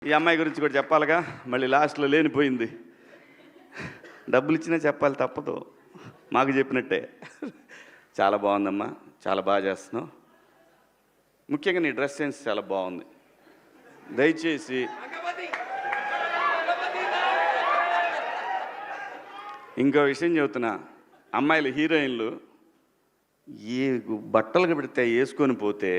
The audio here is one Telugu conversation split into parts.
ఈ అమ్మాయి గురించి కూడా చెప్పాలిగా, మళ్ళీ లాస్ట్లో లేనిపోయింది. డబ్బులు ఇచ్చినా చెప్పాలి, తప్పదు. మాకు చెప్పినట్టే. చాలా బాగుందమ్మా, చాలా బాగా చేస్తున్నావు. ముఖ్యంగా నీ డ్రెస్ సెన్స్ చాలా బాగుంది. దయచేసి ఇంకో విషయం చెబుతున్నా, అమ్మాయిలు హీరోయిన్లు ఏ బట్టలు పెడితే వేసుకొని పోతే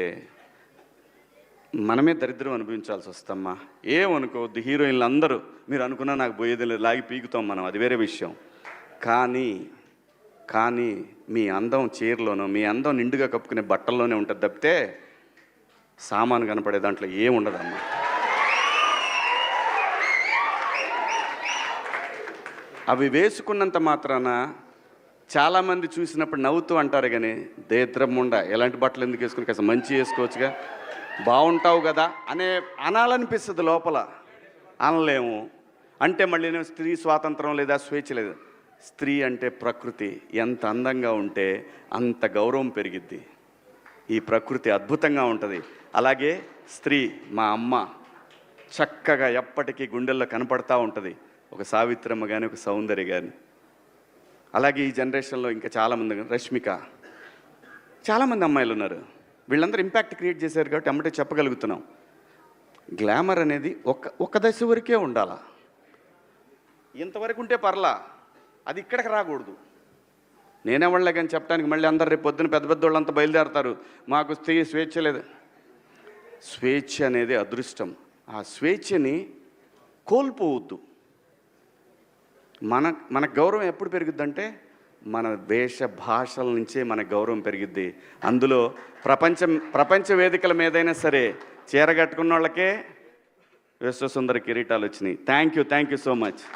మనమే దరిద్రం అనుభవించాల్సి వస్తమ్మా. ఏమనుకోవద్దు, హీరోయిన్లు అందరూ మీరు అనుకున్నా నాకు పోయేది లేదు, లాగి పీకుతాం మనం, అది వేరే విషయం. కానీ మీ అందం చీరలోనో, మీ అందం నిండుగా కప్పుకునే బట్టల్లోనే ఉంటుంది తప్పితే సామాను కనపడే దాంట్లో ఏముండదమ్మా. అవి వేసుకున్నంత మాత్రాన చాలామంది చూసినప్పుడు నవ్వుతూ అంటారు, కానీ దేద్రమ్ముండ ఎలాంటి బట్టలు ఎందుకు వేసుకుని కాస్త మంచి వేసుకోవచ్చుగా, బాగుంటావు కదా అనాలనిపిస్తుంది లోపల. అనలేము. అంటే మళ్ళీ స్త్రీ స్వాతంత్రం లేదా స్వేచ్ఛ లేదు. స్త్రీ అంటే ప్రకృతి, ఎంత అందంగా ఉంటే అంత గౌరవం పెరిగిద్ది. ఈ ప్రకృతి అద్భుతంగా ఉంటుంది. అలాగే స్త్రీ మా అమ్మ చక్కగా ఎప్పటికీ గుండెల్లో కనపడతా ఉంటుంది, ఒక సావిత్రమ్మ కానీ ఒక సౌందర్య కానీ. అలాగే ఈ జనరేషన్లో ఇంకా చాలామంది, రష్మిక, చాలామంది అమ్మాయిలు ఉన్నారు. వీళ్ళందరూ ఇంపాక్ట్ క్రియేట్ చేశారు కాబట్టి అమ్మటే చెప్పగలుగుతున్నాం. గ్లామర్ అనేది ఒక దశ వరకే ఉండాలా, ఇంతవరకు ఉంటే పర్లా, అది ఇక్కడికి రాకూడదు. నేనేవాళ్ళే కానీ చెప్పడానికి మళ్ళీ అందరు రేపు పొద్దున పెద్ద పెద్ద వాళ్ళంతా బయలుదేరతారు, మాకు స్త్రీ స్వేచ్ఛ లేదు. స్వేచ్ఛ అనేది అదృష్టం. ఆ స్వేచ్ఛని కోల్పోవద్దు. మన గౌరవం ఎప్పుడు పెరుగుద్దంటే మన వేష భాషల నుంచే మన గౌరవం పెరిగిద్ది. అందులో ప్రపంచ వేదికల మీదైనా సరే చీర కట్టుకున్న వాళ్ళకే విశ్వసుందర కిరీటాలు వచ్చినాయి. Thank you so much.